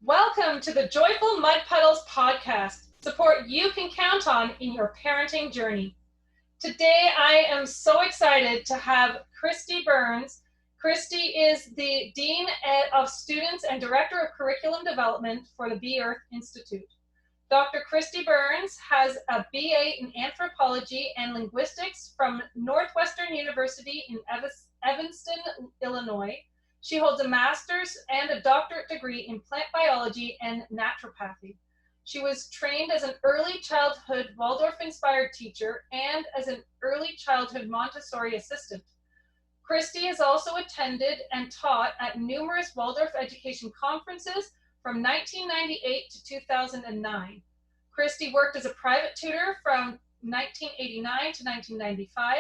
Welcome to the Joyful Mud Puddles podcast, support you can count on in your parenting journey. Today, I am so excited to have Kristie Burns. Kristie is the Dean of Students and Director of Curriculum Development for the Earth Institute. Dr. Kristie Burns has a BA in Anthropology and Linguistics from Northwestern University in Evanston, Illinois. She holds a master's and a doctorate degree in plant biology and naturopathy. She was trained as an early childhood Waldorf-inspired teacher and as an early childhood Montessori assistant. Kristie has also attended and taught at numerous Waldorf Education Conferences from 1998 to 2009. Kristie worked as a private tutor from 1989 to 1995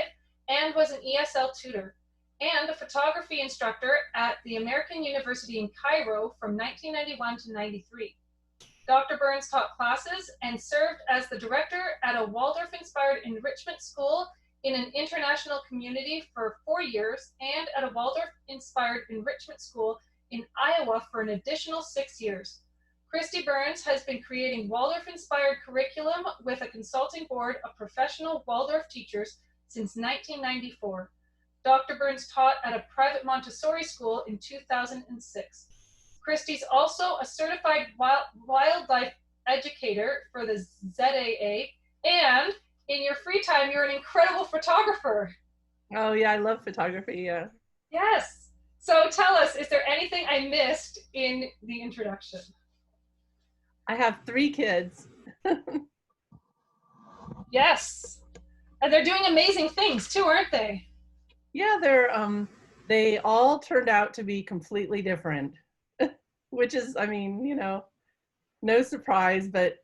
and was an ESL tutor, and a photography instructor at the American University in Cairo from 1991 to 93. Dr. Burns taught classes and served as the director at a Waldorf-inspired enrichment school in an international community for 4 years and at a Waldorf-inspired enrichment school in Iowa for an additional 6 years. Kristie Burns has been creating Waldorf-inspired curriculum with a consulting board of professional Waldorf teachers since 1994. Dr. Burns taught at a private Montessori school in 2006. Kristie's also a certified wildlife educator for the ZAA, and in your free time, you're an incredible photographer. Oh yeah, I love photography, yeah. Yes. So tell us, is there anything I missed in the introduction? I have 3 kids. Yes. And they're doing amazing things too, aren't they? Yeah, they all turned out to be completely different, which is, I mean, no surprise, but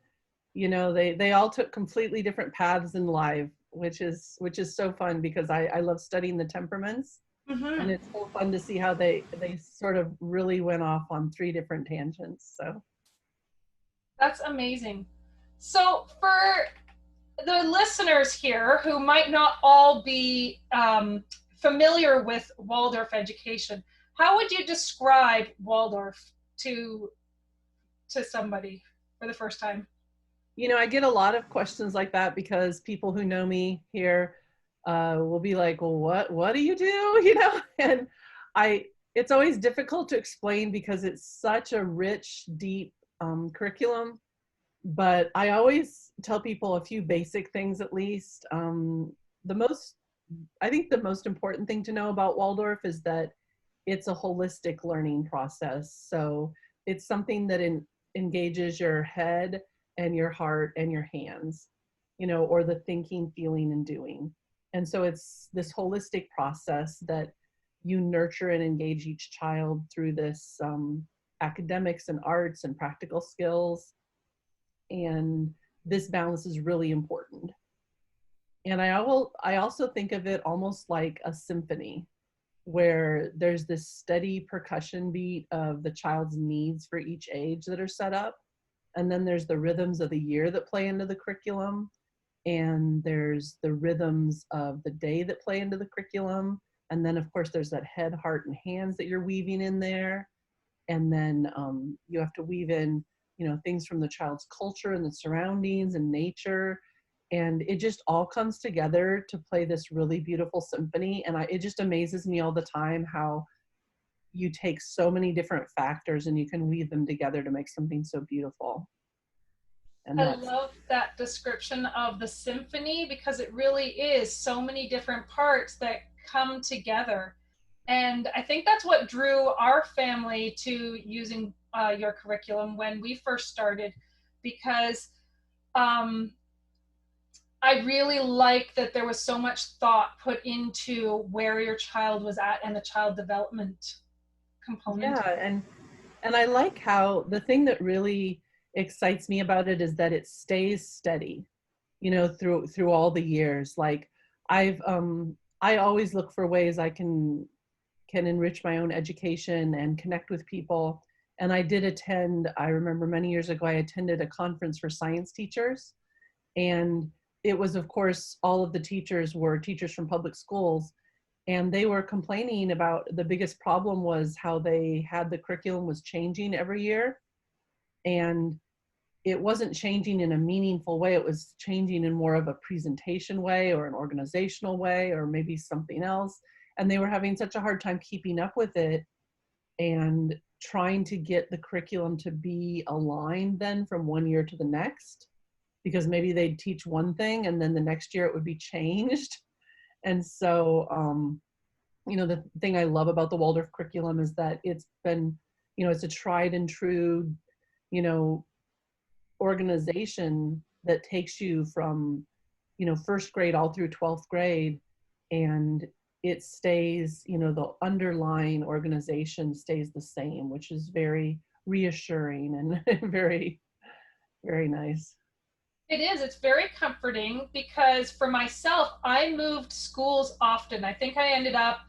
they all took completely different paths in life, which is so fun because I love studying the temperaments. Mm-hmm. And it's so fun to see how they sort of really went off on 3 different tangents. So that's amazing. So for the listeners here who might not all be familiar with Waldorf education, how would you describe Waldorf to somebody for the first time? I get a lot of questions like that because people who know me here will be like, well, what do you do? And it's always difficult to explain because it's such a rich, deep curriculum. But I always tell people a few basic things at least. I think the most important thing to know about Waldorf is that it's a holistic learning process. So it's something that engages your head and your heart and your hands, or the thinking, feeling, and doing. And so it's this holistic process that you nurture and engage each child through this academics and arts and practical skills. And this balance is really important. And I also think of it almost like a symphony where there's this steady percussion beat of the child's needs for each age that are set up. And then there's the rhythms of the year that play into the curriculum. And there's the rhythms of the day that play into the curriculum. And then, of course, there's that head, heart, and hands that you're weaving in there. And then you have to weave in, things from the child's culture and the surroundings and nature. And it just all comes together to play this really beautiful symphony. And it just amazes me all the time how you take so many different factors and you can weave them together to make something so beautiful. And I love that description of the symphony because it really is so many different parts that come together. And I think that's what drew our family to using your curriculum when we first started, because I really like that there was so much thought put into where your child was at and the child development component. Yeah, and I like how the thing that really excites me about it is that it stays steady, through all the years. Like I always look for ways I can enrich my own education and connect with people. And I remember many years ago, I attended a conference for science teachers. And it was, of course, all of the teachers were teachers from public schools. And they were complaining about the biggest problem was how they had the curriculum was changing every year. And it wasn't changing in a meaningful way. It was changing in more of a presentation way or an organizational way or maybe something else. And they were having such a hard time keeping up with it and trying to get the curriculum to be aligned then from one year to the next, because maybe they'd teach one thing and then the next year it would be changed. And so, the thing I love about the Waldorf curriculum is that it's been, it's a tried and true, organization that takes you from, first grade all through 12th grade, and it stays, the underlying organization stays the same, which is very reassuring and very, very nice. It is. It's very comforting because for myself, I moved schools often. I think I ended up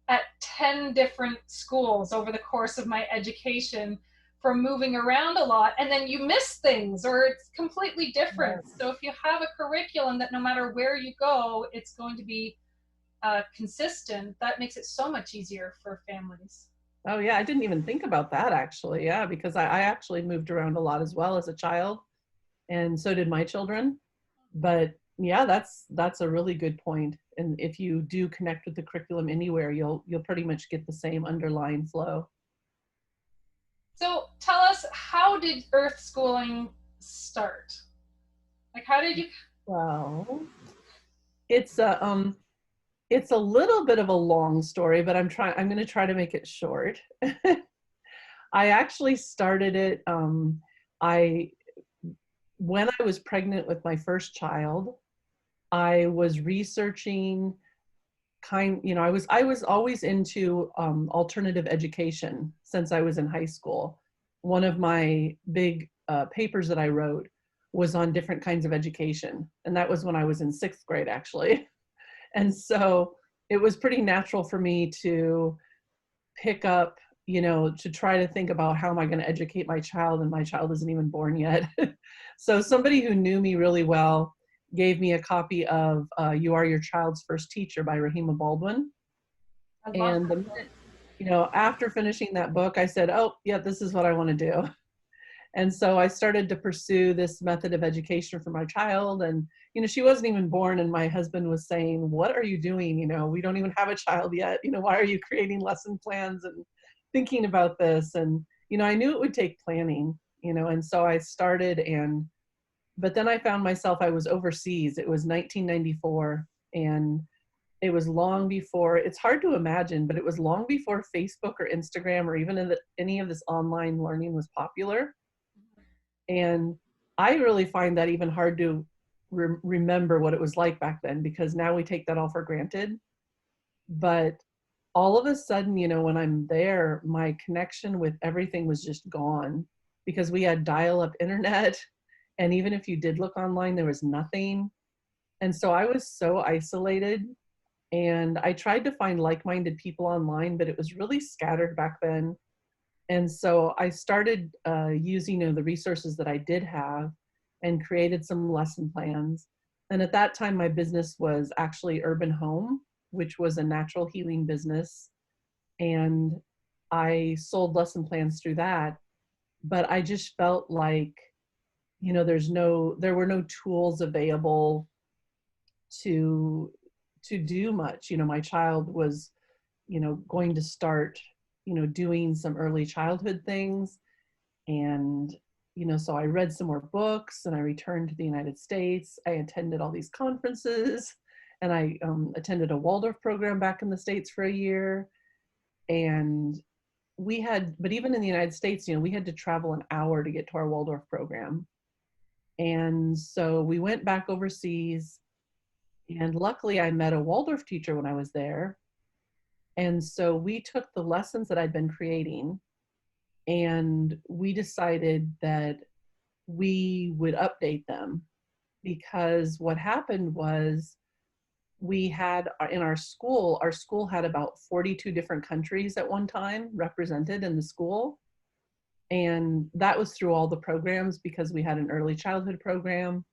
at 10 different schools over the course of my education from moving around a lot. And then you miss things or it's completely different. Yes. So if you have a curriculum that no matter where you go, it's going to be consistent, that makes it so much easier for families. Oh yeah, I didn't even think about that actually. Yeah, because I actually moved around a lot as well as a child, and so did my children. But yeah, that's a really good point. And if you do connect with the curriculum anywhere, you'll pretty much get the same underlying flow. So tell us, how did Earthschooling start? Like, how did you? Well, it's a little bit of a long story, but I'm going to try to make it short. I actually started it. When I was pregnant with my first child, I was researching I was always into alternative education since I was in high school. One of my big papers that I wrote was on different kinds of education. And that was when I was in 6th grade, actually. And so it was pretty natural for me to pick up, to try to think about how am I going to educate my child, and my child isn't even born yet. So somebody who knew me really well gave me a copy of You Are Your Child's First Teacher by Rahima Baldwin. And the minute, after finishing that book, I said, oh, yeah, this is what I want to do. And so I started to pursue this method of education for my child. And, she wasn't even born. And my husband was saying, what are you doing? We don't even have a child yet. Why are you creating lesson plans and thinking about this? And, I knew it would take planning, and so I started. But then I found myself, I was overseas. It was 1994. And it was long before, it's hard to imagine, but it was long before Facebook or Instagram or even any of this online learning was popular. And I really find that even hard to remember what it was like back then, because now we take that all for granted. But all of a sudden, when I'm there, my connection with everything was just gone, because we had dial-up internet. And even if you did look online, there was nothing. And so I was so isolated. And I tried to find like-minded people online, but it was really scattered back then. And so I started using the resources that I did have and created some lesson plans. And at that time, my business was actually Urban Home, which was a natural healing business. And I sold lesson plans through that. But I just felt like, there were no tools available to do much. My child was, going to start, doing some early childhood things. And, so I read some more books and I returned to the United States. I attended all these conferences, and I attended a Waldorf program back in the States for a year. And but even in the United States, we had to travel an hour to get to our Waldorf program. And so we went back overseas, and luckily I met a Waldorf teacher when I was there. And so we took the lessons that I'd been creating, and we decided that we would update them, because what happened was we had in our school had about 42 different countries at one time represented in the school. And that was through all the programs, because we had an early childhood program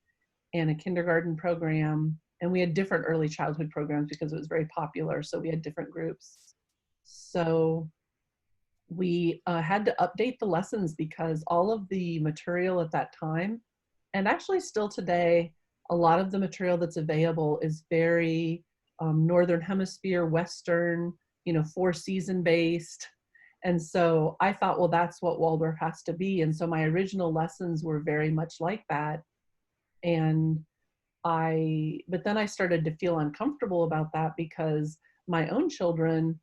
and a kindergarten program. And we had different early childhood programs because it was very popular. So we had different groups. So we had to update the lessons because all of the material at that time, and actually still today, a lot of the material that's available is very Northern Hemisphere, Western, four-season based. And so I thought, well, that's what Waldorf has to be. And so my original lessons were very much like that. And but then I started to feel uncomfortable about that because my own children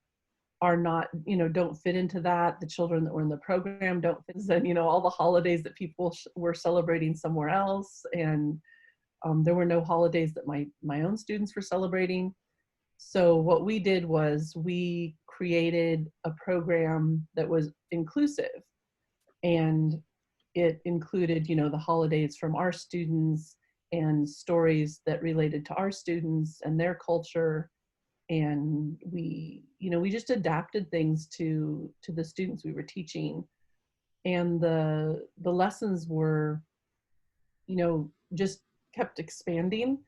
are not, don't fit into that. The children that were in the program don't fit, and, all the holidays that people were celebrating somewhere else. And there were no holidays that my own students were celebrating. So what we did was we created a program that was inclusive, and it included, the holidays from our students and stories that related to our students and their culture. And we just adapted things to the students we were teaching. And the lessons were, just kept expanding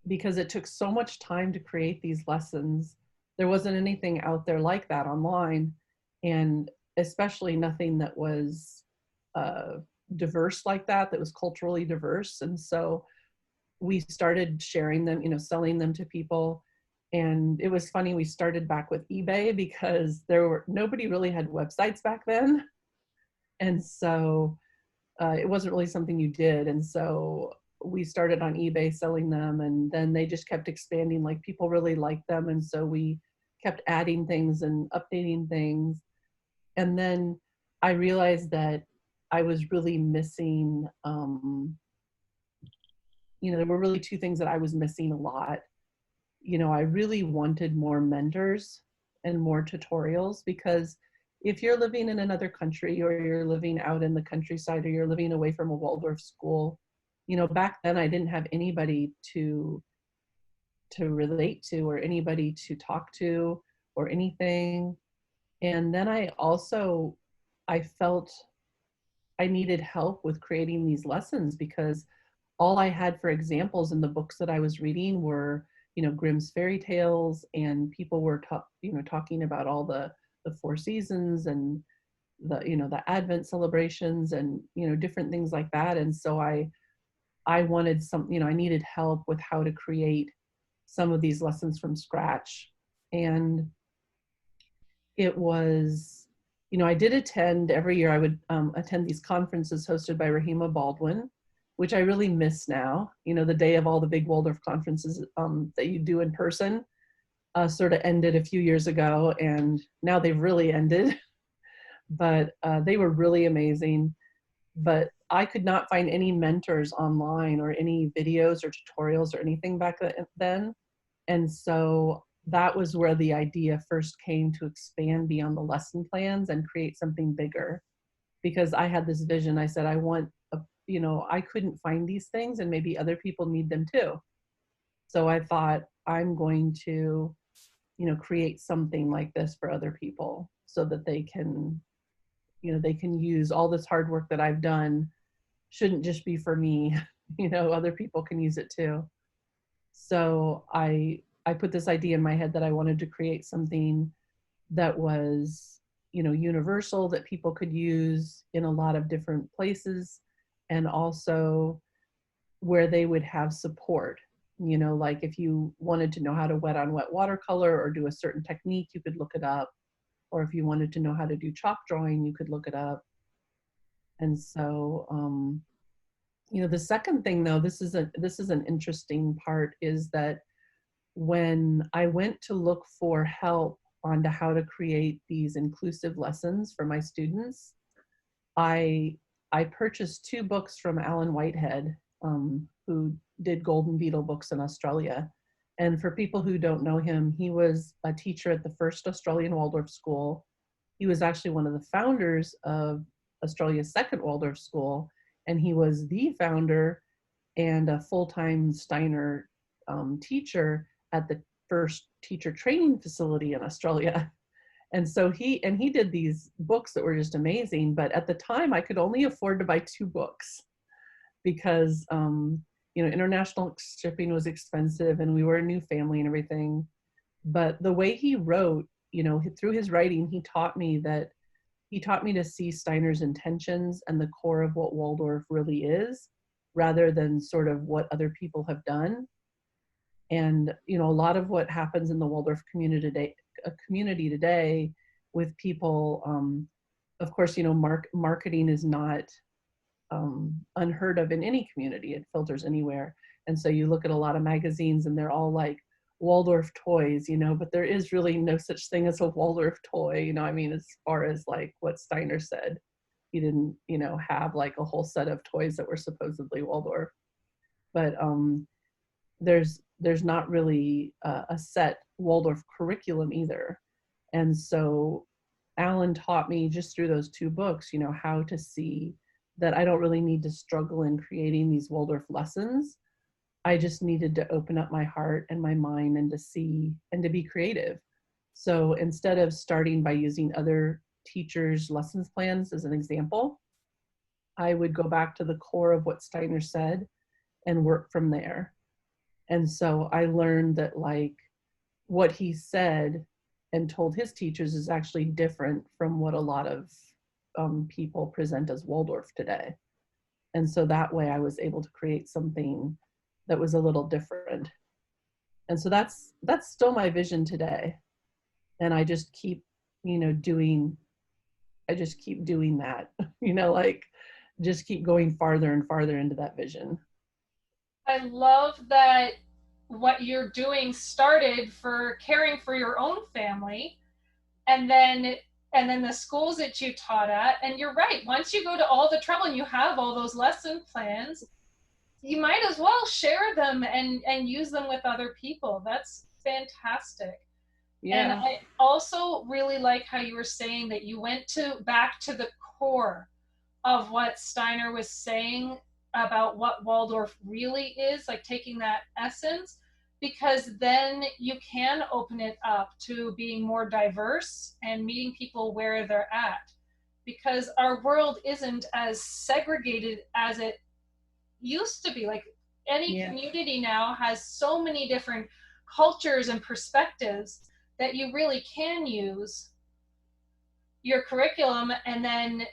because it took so much time to create these lessons. There wasn't anything out there like that online, and especially nothing that was diverse like that was culturally diverse. And so we started sharing them, selling them to people. And it was funny, we started back with eBay because nobody really had websites back then. And so it wasn't really something you did. And so we started on eBay selling them, and then they just kept expanding. Like, people really liked them. And so we kept adding things and updating things. And then I realized that I was really missing, there were really two things that I was missing a lot. I really wanted more mentors and more tutorials, because if you're living in another country, or you're living out in the countryside, or you're living away from a Waldorf school, back then I didn't have anybody to relate to, or anybody to talk to, or anything. And then I felt I needed help with creating these lessons, because all I had for examples in the books that I was reading were, Grimm's fairy tales, and people were talking about all the four seasons and the Advent celebrations and, different things like that. And so I wanted I needed help with how to create some of these lessons from scratch. And it was, I did attend every year. I would attend these conferences hosted by Rahima Baldwin, which I really miss now. The day of all the big Waldorf conferences that you do in person sort of ended a few years ago, and now they've really ended. But they were really amazing. But I could not find any mentors online, or any videos or tutorials or anything back then. And so that was where the idea first came, to expand beyond the lesson plans and create something bigger. Because I had this vision. I said, I couldn't find these things, and maybe other people need them too. So I thought, I'm going to, create something like this for other people, so that they can use all this hard work that I've done. Shouldn't just be for me, other people can use it too. So I put this idea in my head that I wanted to create something that was, universal, that people could use in a lot of different places, and also where they would have support. Like, if you wanted to know how to wet on wet watercolor, or do a certain technique, you could look it up. Or if you wanted to know how to do chalk drawing, you could look it up. And so, the second thing, though, this is an interesting part, is that when I went to look for help on to how to create these inclusive lessons for my students, I purchased 2 books from Alan Whitehead, who did Golden Beetle books in Australia. And for people who don't know him, he was a teacher at the first Australian Waldorf school. He was actually one of the founders of Australia's second Waldorf school, and he was the founder and a full-time Steiner teacher at the first teacher training facility in Australia. And so he did these books that were just amazing. But at the time, I could only afford to buy 2 books, because international shipping was expensive, and we were a new family and everything. But the way he wrote, through his writing, he taught me that he taught me to see Steiner's intentions and the core of what Waldorf really is, rather than sort of what other people have done. And, you know, a lot of what happens in the Waldorf community today with people, of course, you know, marketing is not unheard of in any community. It filters anywhere. And so you look at a lot of magazines and they're all like Waldorf toys, you know, but there is really no such thing as a Waldorf toy, you know, I mean, as far as like what Steiner said, he didn't, you know, have like a whole set of toys that were supposedly Waldorf. But there's not really a set Waldorf curriculum either. And so Alan taught me just through those two books, you know, how to see that I don't really need to struggle in creating these Waldorf lessons. I just needed to open up my heart and my mind and to see and to be creative. So instead of starting by using other teachers' lessons plans as an example, I would go back to the core of what Steiner said and work from there. And so I learned that like what he said and told his teachers is actually different from what a lot of people present as Waldorf today. And so that way I was able to create something that was a little different. And so that's still my vision today. And I just keep, you know, doing that, you know, like just keep going farther and farther into that vision. I love that what you're doing started for caring for your own family, and then the schools that you taught at. And you're right, once you go to all the trouble and you have all those lesson plans, you might as well share them and use them with other people. That's fantastic. Yeah. And I also really like how you were saying that you went back to the core of what Steiner was saying about what Waldorf really is, like taking that essence, because then you can open it up to being more diverse and meeting people where they're at. Because our world isn't as segregated as it used to be. Like any community now has so many different cultures and perspectives that you really can use your curriculum, and then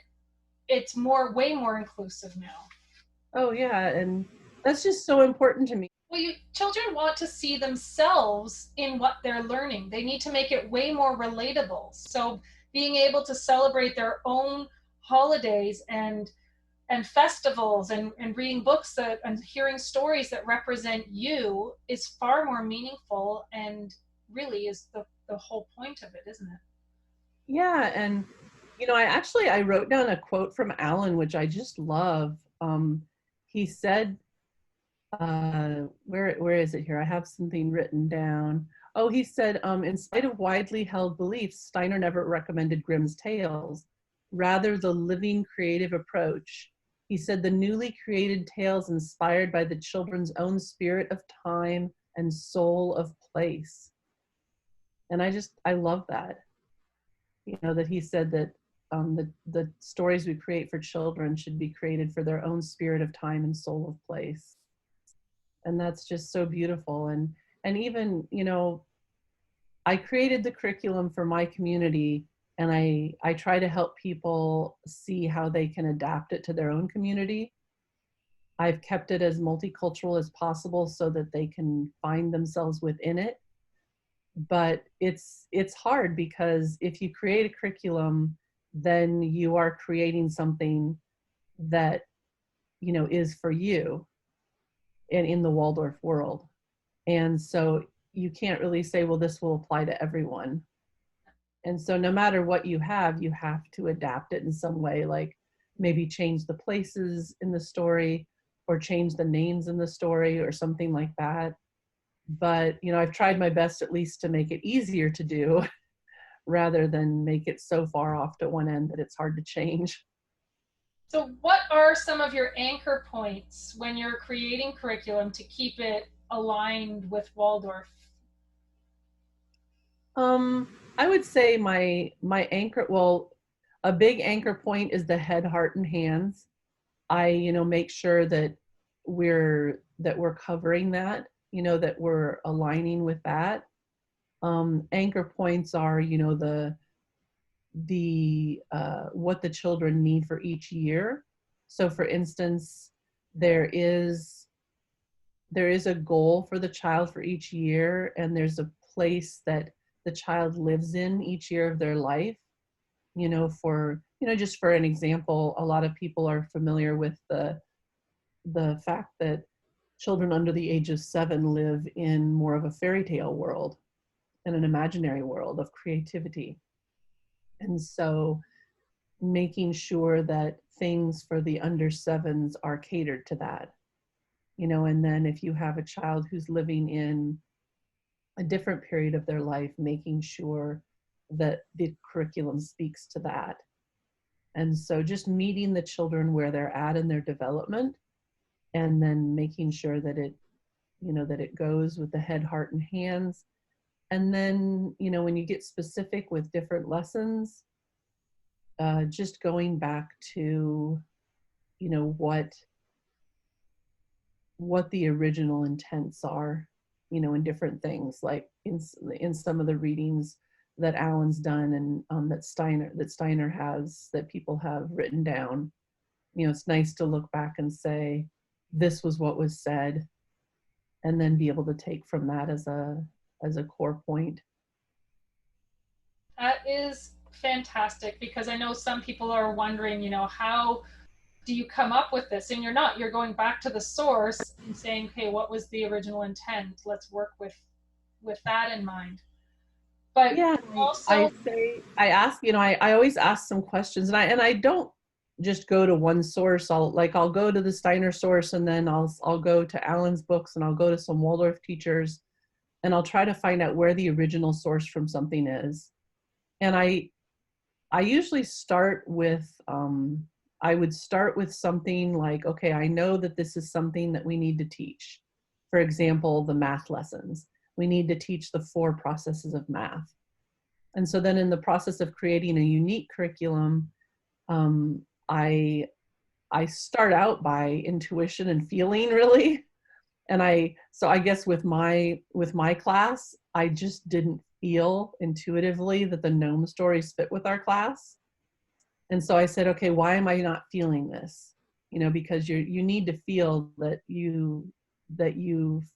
it's way more inclusive now. Oh yeah, and that's just so important to me. Well, children want to see themselves in what they're learning. They need to make it way more relatable. So being able to celebrate their own holidays and festivals and reading books and hearing stories that represent you is far more meaningful, and really is the whole point of it, isn't it? Yeah, and you know, I wrote down a quote from Alan, which I just love. He said, where is it here? I have something written down. Oh, he said, in spite of widely held beliefs, Steiner never recommended Grimm's tales, rather the living creative approach. He said the newly created tales inspired by the children's own spirit of time and soul of place. And I love that. You know, that he said that the stories we create for children should be created for their own spirit of time and soul of place. And that's just so beautiful. And even, you know, I created the curriculum for my community, and I try to help people see how they can adapt it to their own community. I've kept it as multicultural as possible so that they can find themselves within it. But it's hard, because if you create a curriculum, then you are creating something that, you know, is for you and in the Waldorf world. And so you can't really say, well, this will apply to everyone. And so no matter what you have to adapt it in some way, like maybe change the places in the story or change the names in the story or something like that. But, you know, I've tried my best at least to make it easier to do rather than make it so far off to one end that it's hard to change. So what are some of your anchor points when you're creating curriculum to keep it aligned with Waldorf? I would say my anchor, well, a big anchor point is the head, heart, and hands. I, you know, make sure that we're covering that, you know, that we're aligning with that. Anchor points are, you know, what the children need for each year. So for instance, there is a goal for the child for each year, and there's a place that the child lives in each year of their life. Just for an example, a lot of people are familiar with the fact that children under the age of 7 live in more of a fairy tale world and an imaginary world of creativity. And so making sure that things for the under 7s are catered to that. And then if you have a child who's living in a different period of their life, making sure that the curriculum speaks to that. And so just meeting the children where they're at in their development, and then making sure that it goes with the head, heart, and hands. And then, when you get specific with different lessons, just going back to, what the original intents are, in different things, like in some of the readings that Alan's done, and that Steiner has, that people have written down. It's nice to look back and say, this was what was said, and then be able to take from that as a core point. That is fantastic, because I know some people are wondering, how do you come up with this? And you're going back to the source and saying, okay, what was the original intent? Let's work with that in mind. But yeah, also, I always ask some questions, and I don't just go to one source. I'll go to the Steiner source, and then I'll go to Alan's books, and I'll go to some Waldorf teachers, and I'll try to find out where the original source from something is. And I usually start with, I would start with something like, okay, I know that this is something that we need to teach. For example, the math lessons. We need to teach the 4 processes of math. And so then in the process of creating a unique curriculum, I start out by intuition and feeling, really. And so I guess with my class, I just didn't feel intuitively that the gnome stories fit with our class. And so I said, okay, why am I not feeling this? Because you need to feel that you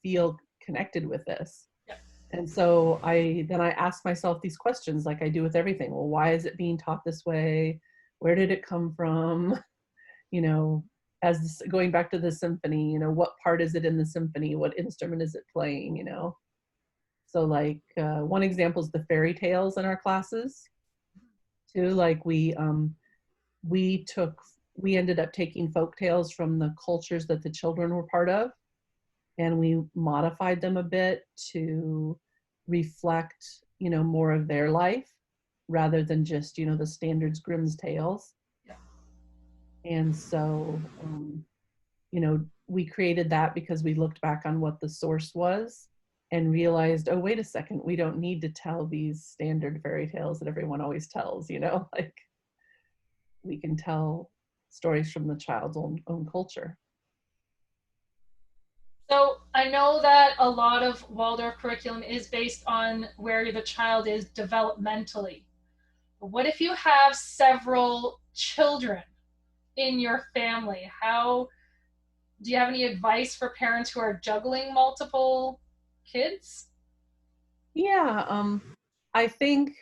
feel connected with this. yeah. And so I ask myself these questions, like I do with everything. Well, why is it being taught this way? Where did it come from? As going back to the symphony, what part is it in the symphony? What instrument is it playing? So like one example is the fairy tales in our classes too. Like we ended up taking folk tales from the cultures that the children were part of, and we modified them a bit to reflect, more of their life rather than just, the standards Grimm's tales. Yeah. And so, we created that because we looked back on what the source was and realized, oh, wait a second, we don't need to tell these standard fairy tales that everyone always tells, like we can tell stories from the child's own culture. So I know that a lot of Waldorf curriculum is based on where the child is developmentally. What if you have several children in your family? Do you have any advice for parents who are juggling multiple kids? Yeah, I think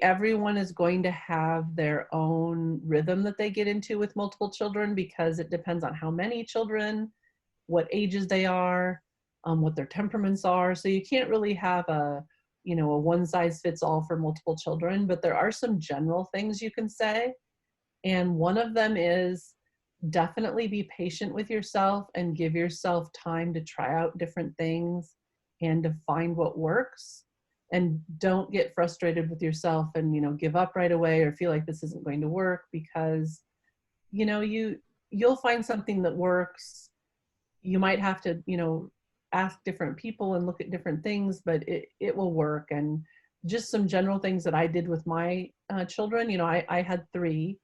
everyone is going to have their own rhythm that they get into with multiple children, because it depends on how many children, what ages they are, what their temperaments are. So you can't really have a one size fits all for multiple children, but there are some general things you can say. And one of them is definitely be patient with yourself and give yourself time to try out different things and to find what works. And don't get frustrated with yourself and, give up right away or feel like this isn't going to work, because, you'll find something that works. You might have to, ask different people and look at different things, but it will work. And just some general things that I did with my children, I had 3,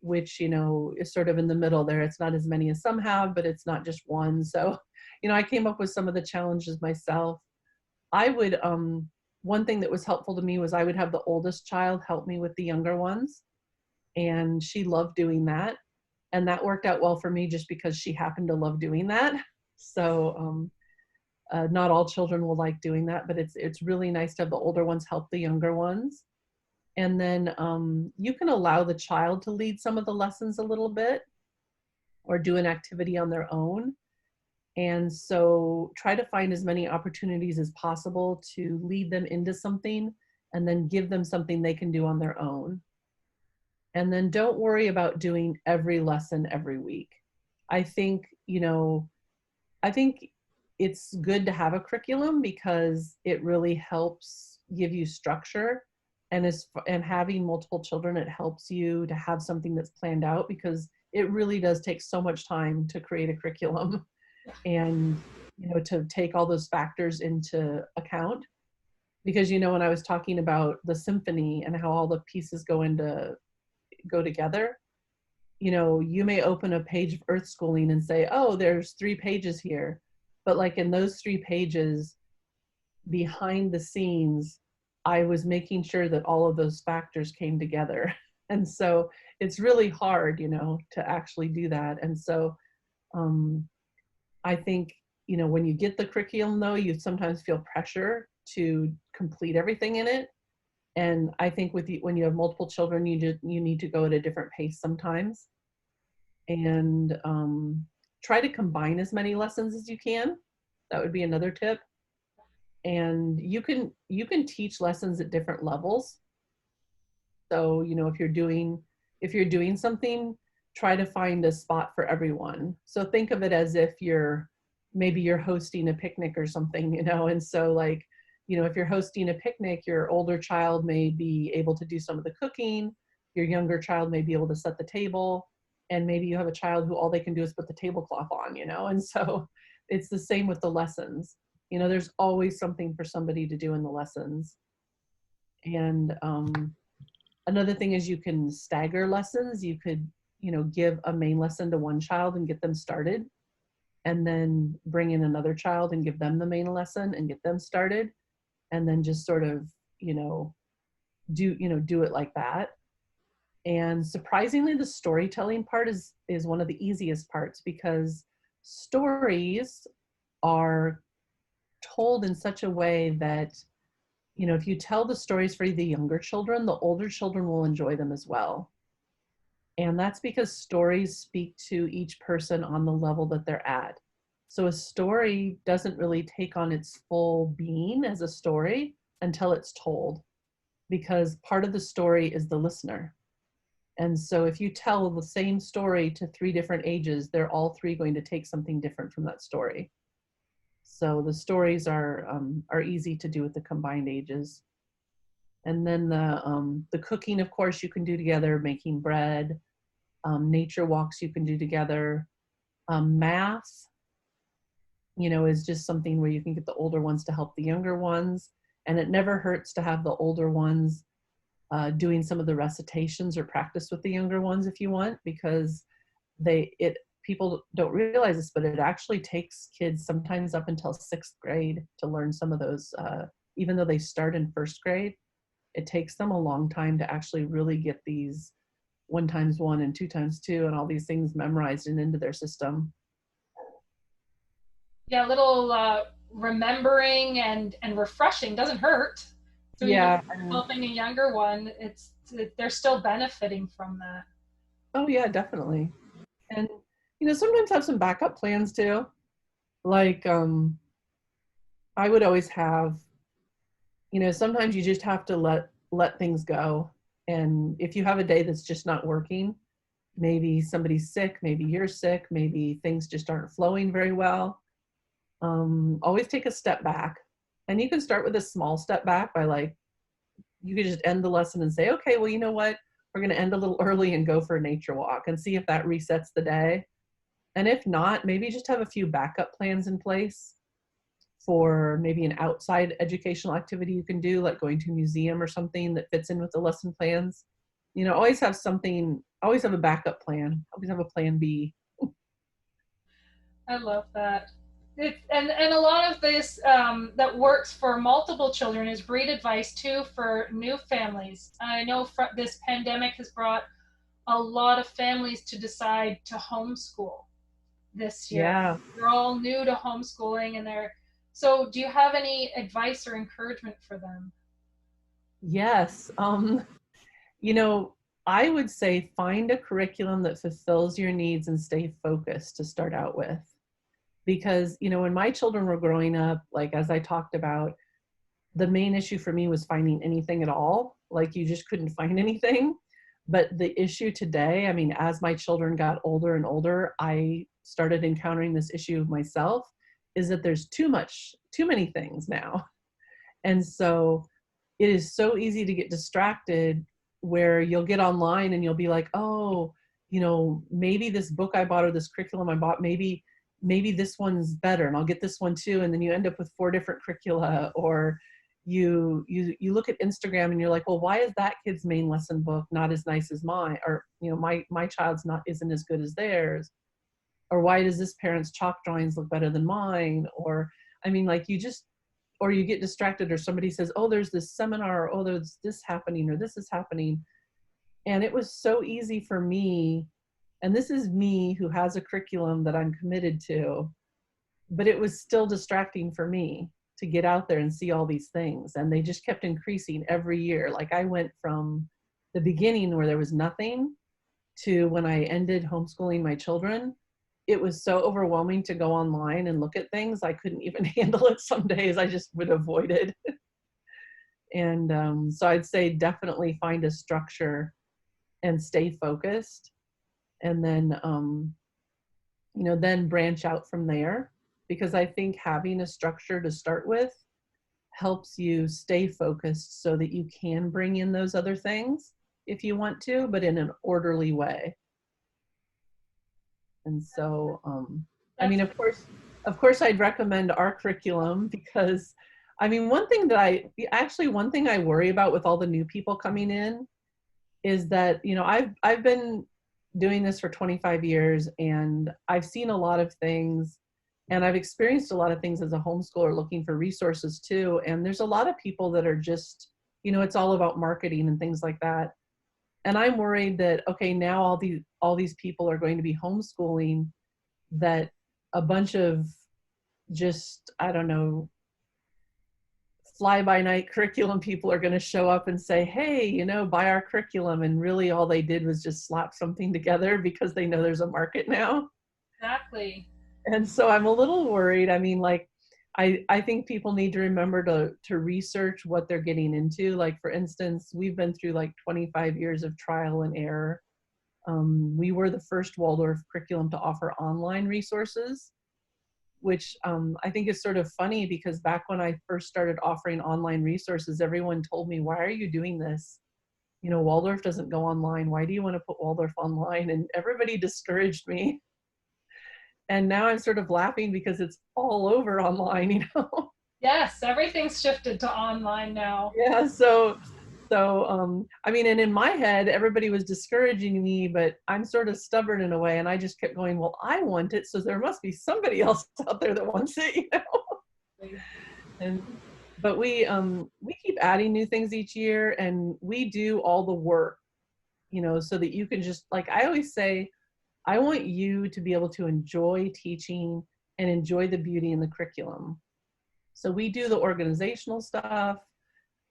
which, is sort of in the middle there. It's not as many as some have, but it's not just one. So, I came up with some of the challenges myself. I would one thing that was helpful to me was I would have the oldest child help me with the younger ones. And she loved doing that. And that worked out well for me just because she happened to love doing that. So not all children will like doing that, but it's really nice to have the older ones help the younger ones. And then you can allow the child to lead some of the lessons a little bit or do an activity on their own. And so try to find as many opportunities as possible to lead them into something and then give them something they can do on their own. And then don't worry about doing every lesson every week. I think, I think it's good to have a curriculum because it really helps give you structure. And having multiple children, it helps you to have something that's planned out because it really does take so much time to create a curriculum and, to take all those factors into account. Because, when I was talking about the symphony and how all the pieces go together, you may open a page of Earthschooling and say, oh, there's 3 pages here. But like in those 3 pages, behind the scenes, I was making sure that all of those factors came together. And so it's really hard, to actually do that. And so I think, when you get the curriculum though, you sometimes feel pressure to complete everything in it. And I think when you have multiple children, you need to go at a different pace sometimes. And try to combine as many lessons as you can. That would be another tip. And you can teach lessons at different levels. So, if you're doing something, try to find a spot for everyone. So think of it as if maybe you're hosting a picnic or something, and so like, if you're hosting a picnic, your older child may be able to do some of the cooking, your younger child may be able to set the table, and maybe you have a child who all they can do is put the tablecloth on, and so it's the same with the lessons. There's always something for somebody to do in the lessons. And another thing is you can stagger lessons. You could, give a main lesson to one child and get them started, and then bring in another child and give them the main lesson and get them started, and then just sort of, do it like that. And surprisingly, the storytelling part is one of the easiest parts because stories are told in such a way that, if you tell the stories for the younger children, the older children will enjoy them as well. And that's because stories speak to each person on the level that they're at. So a story doesn't really take on its full being as a story until it's told, because part of the story is the listener. And so if you tell the same story to 3 different ages, they're all 3 going to take something different from that story. So the stories are easy to do with the combined ages. And then the cooking, of course, you can do together, making bread. Nature walks you can do together. Math, is just something where you can get the older ones to help the younger ones. And it never hurts to have the older ones doing some of the recitations or practice with the younger ones if you want, because people don't realize this, but it actually takes kids sometimes up until 6th grade to learn some of those, even though they start in 1st grade, it takes them a long time to actually really get these 1 times 1 and 2 times 2 and all these things memorized and into their system. Yeah, a little remembering and refreshing doesn't hurt. So yeah, even helping a younger one, they're still benefiting from that. Oh yeah, definitely. And sometimes have some backup plans too. Like I would always have, sometimes you just have to let things go. And if you have a day that's just not working, maybe somebody's sick, maybe you're sick, maybe things just aren't flowing very well, always take a step back. And you can start with a small step back by you could just end the lesson and say, okay, well, you know what? We're going to end a little early and go for a nature walk and see if that resets the day. And if not, maybe just have a few backup plans in place for maybe an outside educational activity you can do, like going to a museum or something that fits in with the lesson plans. Always have a backup plan. Always have a plan B. I love that. And a lot of this that works for multiple children is great advice too for new families. I know this pandemic has brought a lot of families to decide to homeschool this year. Yeah. They're all new to homeschooling, and so do you have any advice or encouragement for them? Yes. You know, I would say find a curriculum that fulfills your needs and stay focused to start out with. Because, you know, when my children were growing up, like as I talked about, the main issue for me was finding anything at all. Like you just couldn't find anything. But the issue today, I mean, as my children got older and older, I started encountering this issue myself, is that there's too many things now. And so it is so easy to get distracted where you'll get online and you'll be like, oh, you know, maybe this book I bought or this curriculum I bought, maybe this one's better and I'll get this one too. And then you end up with 4 different curricula, or you look at Instagram and you're like, well, why is that kid's main lesson book not as nice as mine? Or, you know, my child's isn't as good as theirs. Or why does this parent's chalk drawings look better than mine? Or, I mean, like or you get distracted, or somebody says, oh, there's this seminar, or oh, there's this happening, or this is happening. And it was so easy for me, and this is me who has a curriculum that I'm committed to, but it was still distracting for me to get out there and see all these things. And they just kept increasing every year. Like I went from the beginning where there was nothing to when I ended homeschooling my children, it was so overwhelming to go online and look at things. I couldn't even handle it some days. I just would avoid it. And so I'd say definitely find a structure and stay focused. And then, you know, then branch out from there. Because I think having a structure to start with helps you stay focused so that you can bring in those other things if you want to, but in an orderly way. And so, I mean, of course, I'd recommend our curriculum because, I mean, one thing I worry about with all the new people coming in is that, you know, I've been doing this for 25 years and I've seen a lot of things and I've experienced a lot of things as a homeschooler looking for resources too. And there's a lot of people that are just, you know, it's all about marketing and things like that. And I'm worried that, okay, now all these people are going to be homeschooling, that a bunch of just, I don't know, fly-by-night curriculum people are going to show up and say, hey, you know, buy our curriculum. And really all they did was just slap something together because they know there's a market now. Exactly. And so I'm a little worried. I mean, like, I think people need to remember to research what they're getting into. Like, for instance, we've been through like 25 years of trial and error. We were the first Waldorf curriculum to offer online resources, which I think is sort of funny because back when I first started offering online resources, everyone told me, why are you doing this? You know, Waldorf doesn't go online. Why do you want to put Waldorf online? And everybody discouraged me. And now I'm sort of laughing because it's all over online, you know? Yes, everything's shifted to online now. Yeah, so I mean, and in my head, everybody was discouraging me, but I'm sort of stubborn in a way, and I just kept going, well, I want it, so there must be somebody else out there that wants it, you know? But we keep adding new things each year, and we do all the work, you know, so that you can just, like I always say, I want you to be able to enjoy teaching and enjoy the beauty in the curriculum. So we do the organizational stuff,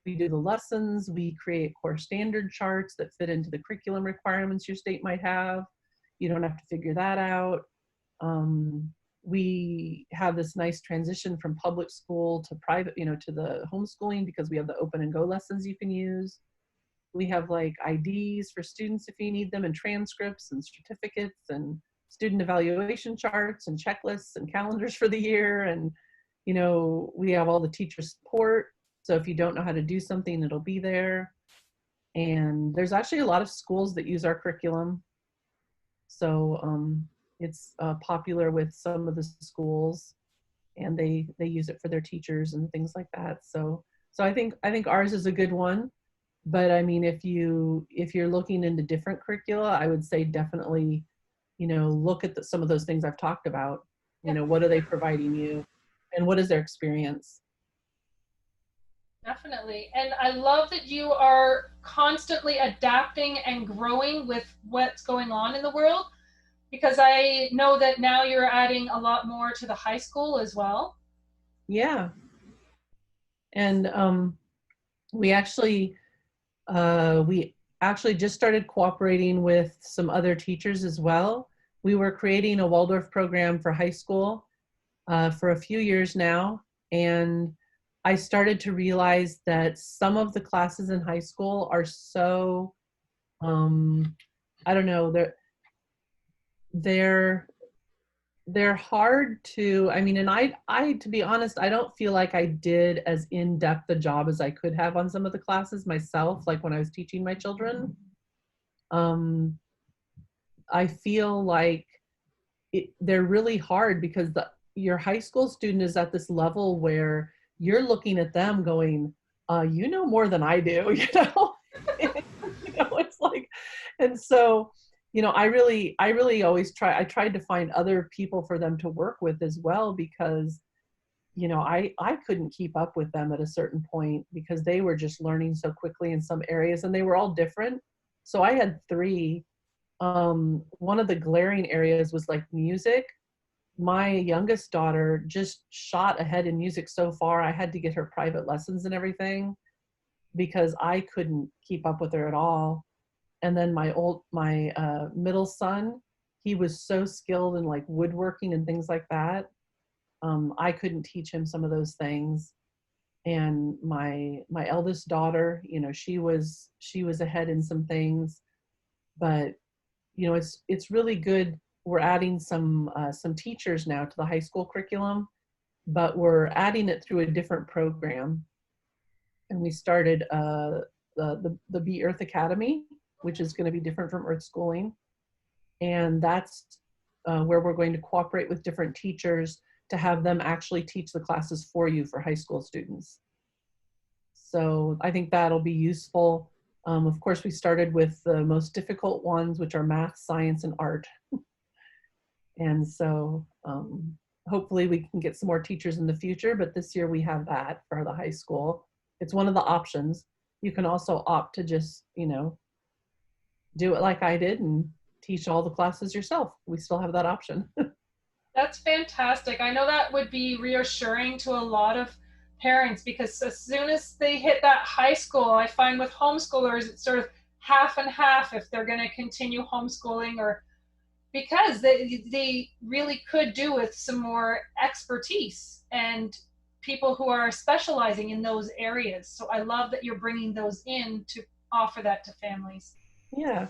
we do the lessons, we create core standard charts that fit into the curriculum requirements your state might have. You don't have to figure that out. We have this nice transition from public school to private, you know, to the homeschooling because we have the open and go lessons you can use. We have like IDs for students if you need them, and transcripts and certificates and student evaluation charts and checklists and calendars for the year. And, you know, we have all the teacher support. So if you don't know how to do something, it'll be there. And there's actually a lot of schools that use our curriculum. So it's popular with some of the schools, and they use it for their teachers and things like that. So I think ours is a good one. But I mean, if you're looking into different curricula, I would say definitely, you know, look at some of those things I've talked about. You know, what are they providing you, and what is their experience? Definitely. And I love that you are constantly adapting and growing with what's going on in the world, because I know that now you're adding a lot more to the high school as well. Yeah. And we actually just started cooperating with some other teachers as well. We were creating a Waldorf program for high school for a few years now, and I started to realize that some of the classes in high school are so I don't know, they're they're hard to, I mean, and I to be honest, I don't feel like I did as in-depth a job as I could have on some of the classes myself, like when I was teaching my children. um I feel like they're really hard because your high school student is at this level where you're looking at them going, you know more than I do, you know? It's like, and so, I really always I tried to find other people for them to work with as well, because, I couldn't keep up with them at a certain point because they were just learning so quickly in some areas, and they were all different. So I had three. One of the glaring areas was like music. My youngest daughter just shot ahead in music so far, I had to get her private lessons and everything because I couldn't keep up with her at all. And then my middle son, he was so skilled in like woodworking and things like that. I couldn't teach him some of those things. And my eldest daughter, she was ahead in some things, but it's really good. We're adding some teachers now to the high school curriculum, but we're adding it through a different program. And we started the Be Earth Academy, which is going to be different from Earthschooling. And that's where we're going to cooperate with different teachers to have them actually teach the classes for you for high school students. So I think that'll be useful. Of course, we started with the most difficult ones, which are math, science, and art. And so hopefully we can get some more teachers in the future, but this year we have that for the high school. It's one of the options. You can also opt to just, do it like I did and teach all the classes yourself. We still have that option. That's fantastic. I know that would be reassuring to a lot of parents, because as soon as they hit that high school, I find with homeschoolers, it's sort of half and half if they're going to continue homeschooling, or because they really could do with some more expertise and people who are specializing in those areas. So I love that you're bringing those in to offer that to families. Yeah.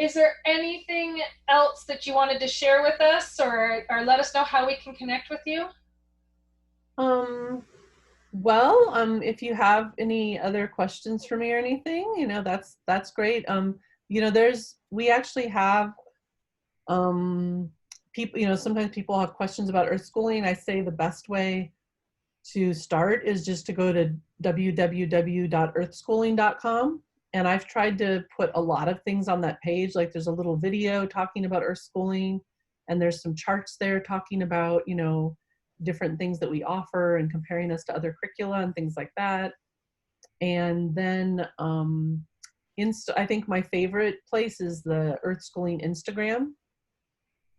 Is there anything else that you wanted to share with us, or let us know how we can connect with you? Well, if you have any other questions for me or anything, that's great. We actually have people, sometimes people have questions about Earthschooling. I say the best way to start is just to go to www.earthschooling.com. And I've tried to put a lot of things on that page. Like there's a little video talking about Earthschooling, and there's some charts there talking about, different things that we offer and comparing us to other curricula and things like that. And then I think my favorite place is the Earthschooling Instagram.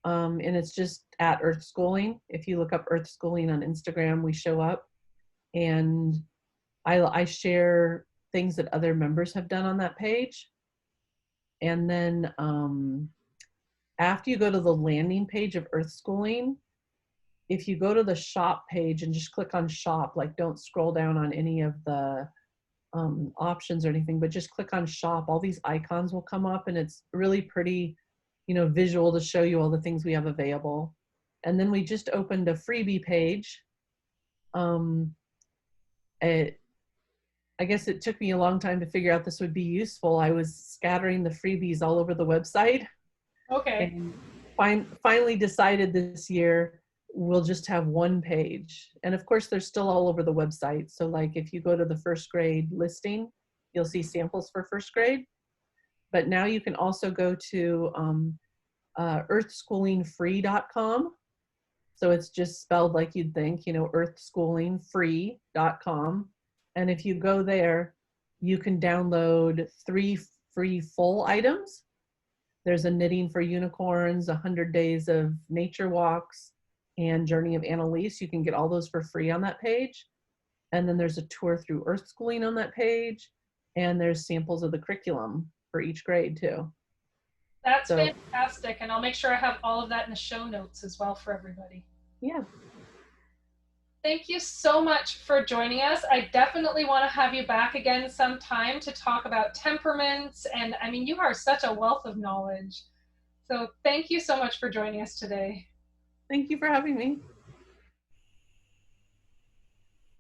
And it's just at Earthschooling. If you look up Earthschooling on Instagram, we show up. And I share things that other members have done on that page. And then after you go to the landing page of Earthschooling, if you go to the shop page and just click on shop, like don't scroll down on any of the options or anything, but just click on shop, all these icons will come up, and it's really pretty, visual to show you all the things we have available. And then we just opened a freebie page. I guess it took me a long time to figure out this would be useful. I was scattering the freebies all over the website. Okay. And finally decided this year we'll just have one page. And of course, they're still all over the website. So like if you go to the first grade listing, you'll see samples for first grade. But now you can also go to earthschoolingfree.com. So it's just spelled like you'd think, you know, earthschoolingfree.com. And if you go there, you can download 3 free full items. There's a knitting for unicorns, 100 days of nature walks, and Journey of Annalise. You can get all those for free on that page. And then there's a tour through Earthschooling on that page. And there's samples of the curriculum for each grade too. That's fantastic. And I'll make sure I have all of that in the show notes as well for everybody. Yeah. Thank you so much for joining us. I definitely want to have you back again sometime to talk about temperaments. And I mean, you are such a wealth of knowledge. So thank you so much for joining us today. Thank you for having me.